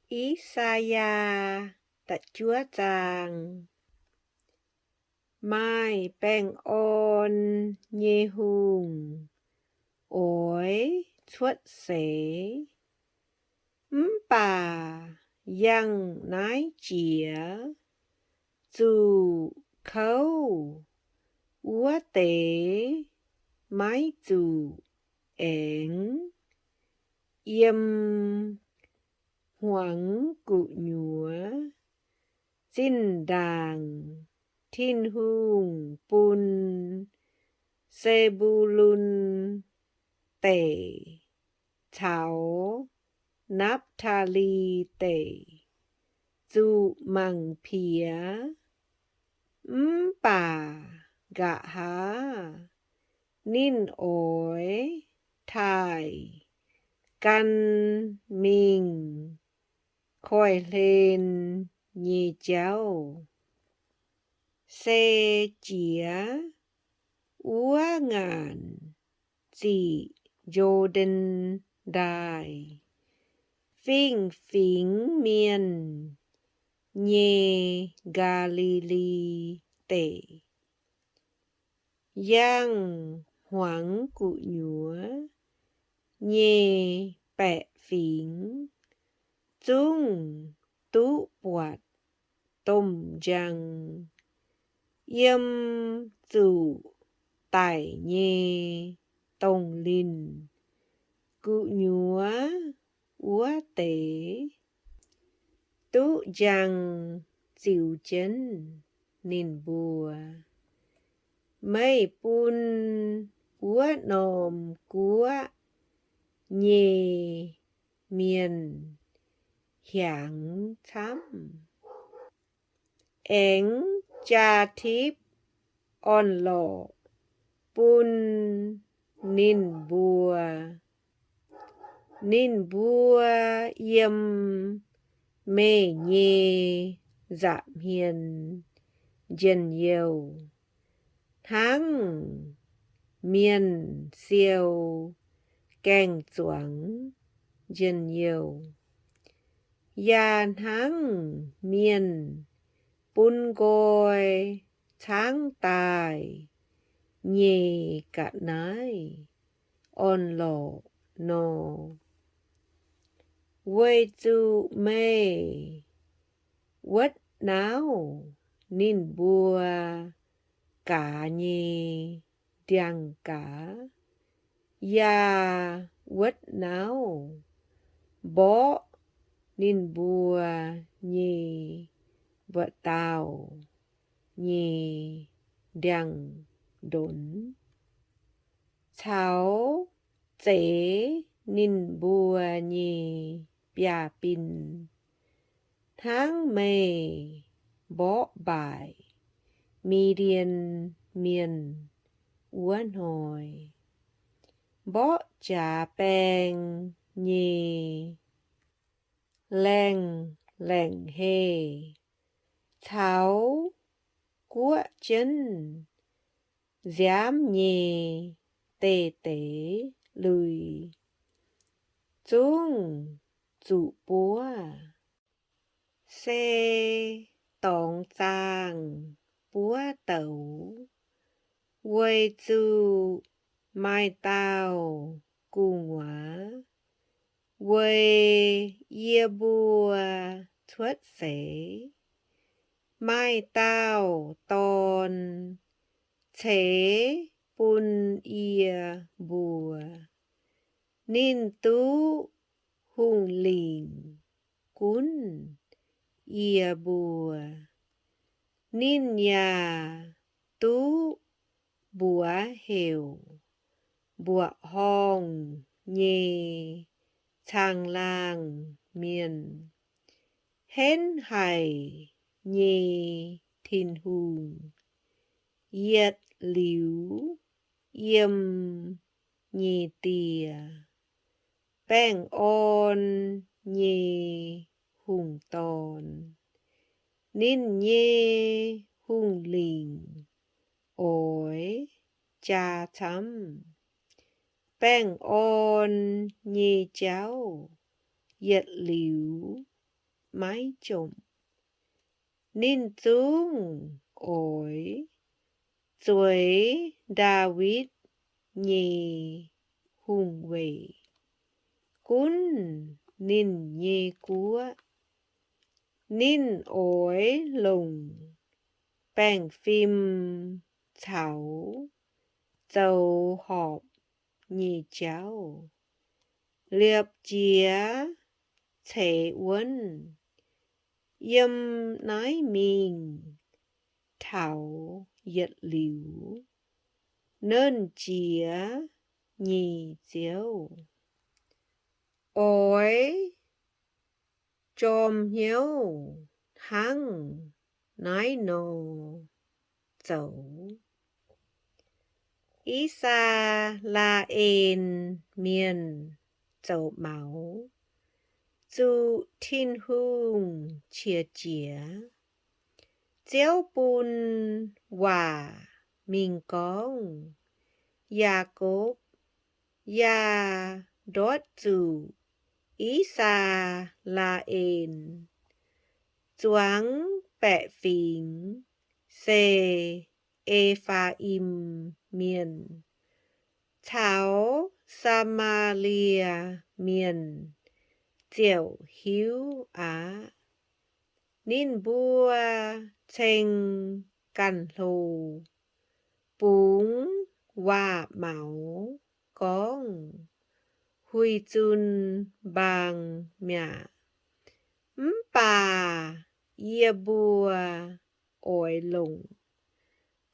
Isaiah tật chúa chàng mai bèn ôn nhê hùng ối xuất xế bà yang nái chĩa dù khâu úa tế mái dù ẻn yêm hoảng cụ nhúa xin đàng thiên hùng pun Zebulun tể thảo Naphtali tể dù mằng phía bà gạ há nín ối thải căn mình khôi lên nhì cháu xe chía úa ngàn dị Jordan đài phinh phính miền nhê Galilee tể giang hoảng cụ nhúa nhê bẹ phính dung tú bọt tôm răng yêm dù tải nhê tông linh cụ nhúa úa tế tú răng dịu chân nín bùa mây pun úa nòm cúa nhê miền hiảng thắm ẻn cha thiếp on lọ pun nín bùa yêm mê nhê giảm hiền dần nhiều tháng miền siêu kèng choáng dần nhiều ya tháng miền bún gôi tháng tài nhê cả nái on lọ nò quê chu mê quất náo nín bùa cả nhê điang cả ya quất náo bó nín bùa nhê vợ tàu nhê điang đốn cháu chế nín bùa nhê bia pin tháng mê bó bài mi điên miền uốn hồi bó trà bèn nhê lèng lèng hê tháo của chân dám nhê tê tế lùi chung chủ búa xe tòng tàng búa tẩu quay chu mai tao cùng hóa quay ia bùa thuất xế mai tao tòn thế bun ia bùa nín tú hùng lìn cún ia bùa nín nhà tú bùa hiểu bùa hong nhê thang lang miền hến hải nhê thiên hùng yết liu yêm nhê tìa bèn ôn nhê hùng tòn nín nhê hùng lìn ối cha thắm bèn ôn nhê cháu yết liu ไม้จมนินจุงโอยจวยดาวิดเยหุงเวกุนนินเยกัวนินโอยลงแป้งฟิมเฉาเจ้าหอบเย่เจ้าเรียบเจียเฉวนยำนายมิงเถาเหยียดหลิวเนิ่นเจียเย่เจียวโอยจอมเหียวหังนายโนเจ้าอีซาลาเอ็นเมียนเจ้าเหมาจูทินหุงเชียเจียเจียวปุนว่ามิงกองยากบยาดอดจูอีซาลาเอ็นจวงแปะฟิงเซเอฟาอิมเมียนเฉาซามาเลียเมียนเจียวหิวอานินบัวเชงกันโลปุงว่าเหมากองหุยจุนบางเมียป่าเยียบัวโอยลง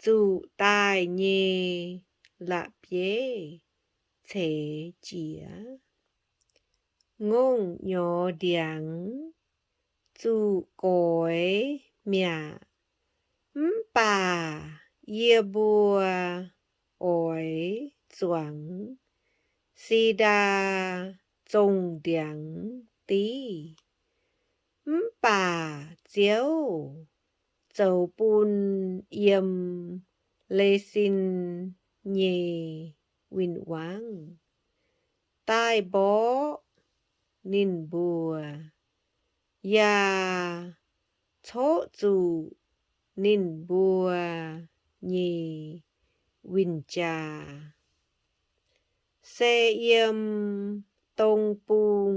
จูตายเยละเปียเฉเจียงงยอเดียงจูโกยเมียป่าเยียบัวโอยจวงซีดาจงเดียงตีป่าเจียวเจ้าปุนเยี่ยมเลซินเยวินวังใต้บ่อนินบัวยาโชจูนินบัวเยวินจาเซเยมตงปุง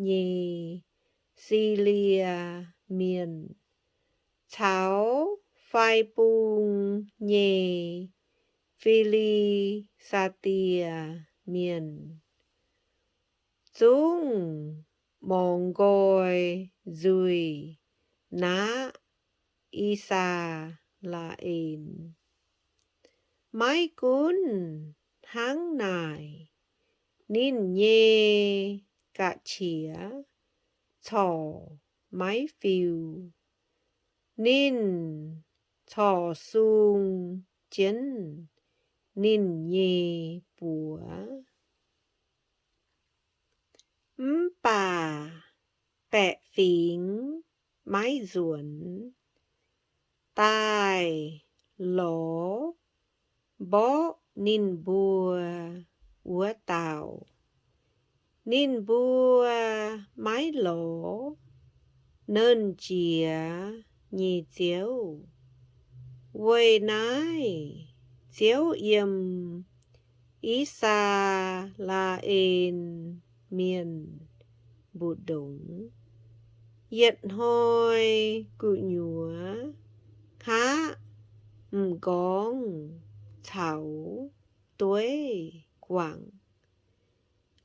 เยซีเลียเมียนเฉาไฟปุงเยฟิลีซาเตียเมียนจุงมองโกยจุยนาอีซาลาเอ็นไม้กุนทั้งนายนินเยกะเฉียช่อไม้ฟิวนินช่อซุงเจนนินเยปัวป่าแปะฟิงไม้สวนใต้หลอบ่นินบัวหัวเต่านินบัวไม้หลอเนิ่นเจียเย่เจียวเวยนายเจียวเยี่ยมอีซาลาเอ็นเมียนบุดงเหยียดหอยกุหยัวค้ากองเฉาต้วยกว่าง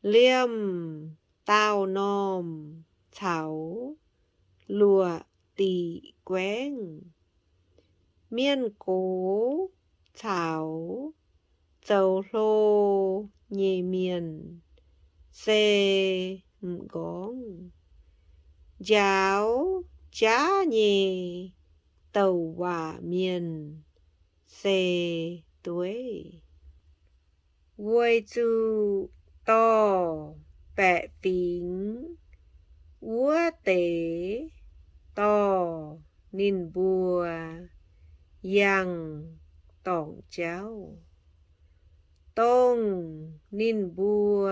เลี่ยมเต้านอมเฉาลัวตีแกว้งเมียนโกเฉาเจ้าโลเยเมียนเซกองยาวจ้าเยเต่าว่าเมียนเซต้วยเวยจูต่อแปะฟิงวัวเต๋ต่อนินบัวยังต่องเจ้าต้องนินบัว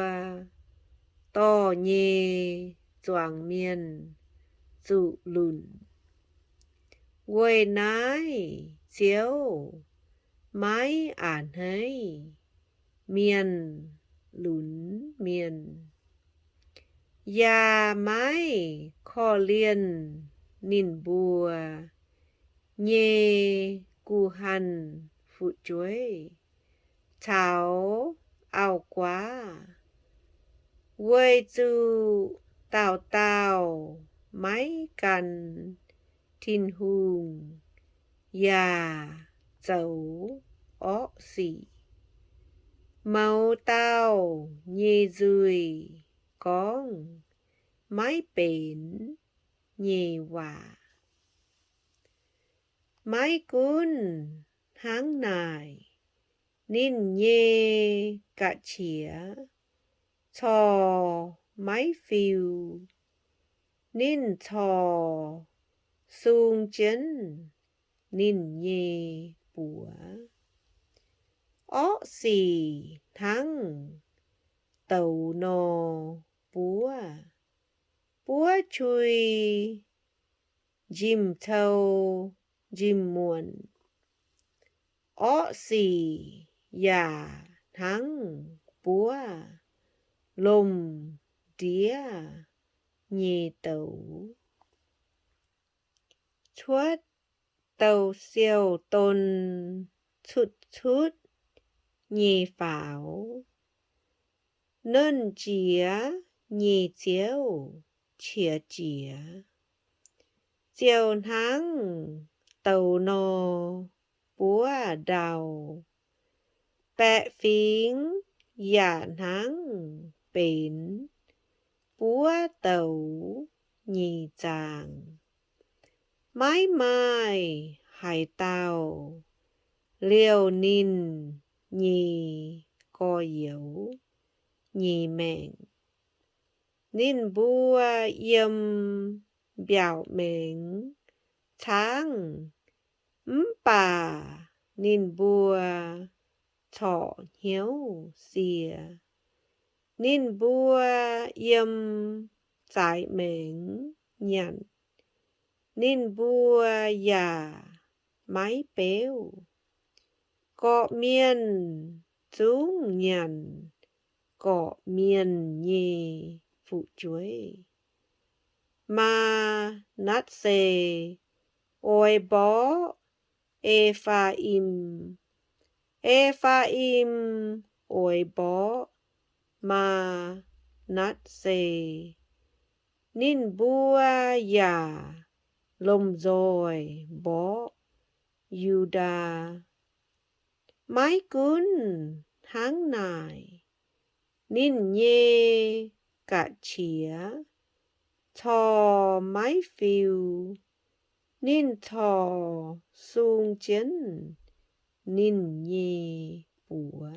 ต่อเยจวงเมียน dụ lùn. Quê nái chiếu mái ản hấy miền lùn miền. Già mái kho liên nín bùa nhê cu hằn phụ chuối. Cháu ao quá quê chu tào tào máy cần thiên hùng già dấu ó xỉ. Màu tao nhê dùi con máy bến nhê hòa. Máy cún háng nài nín nhê cả chía cho máy phiêu nín cho sung chân nín nhê bùa. Ó xì thắng tàu nò búa búa chui dìm thâu dìm muộn. Ó xì già thắng búa lùm đía nhì tàu. Chuốt tàu siêu tôn chút chút nhì pháo. Nân chía nhì chiếu chía chía. Chiều tháng tàu nò búa đào. Bẹ phính giả tháng bến búa tàu nhì chàng. Mái mai hải tàu liều nín nhì co yếu nhì mẹn. Nín búa yếm biểu mẹn tháng bà nín búa thọ hiếu xìa. Nín búa yếm giải mẹn nhận. Nín búa già máy béo. Cọ miên dũng nhận. Cọ miên nhê phụ chuối. Mà nát xê ôi bó ê pha im. Ê pha im ôi bó mà nát xê. Nín búa già lùm rồi bó Yuda. Mái cún háng nài nín nhê cả chía thò mái phiêu nín thò sung chén nín nhê búa.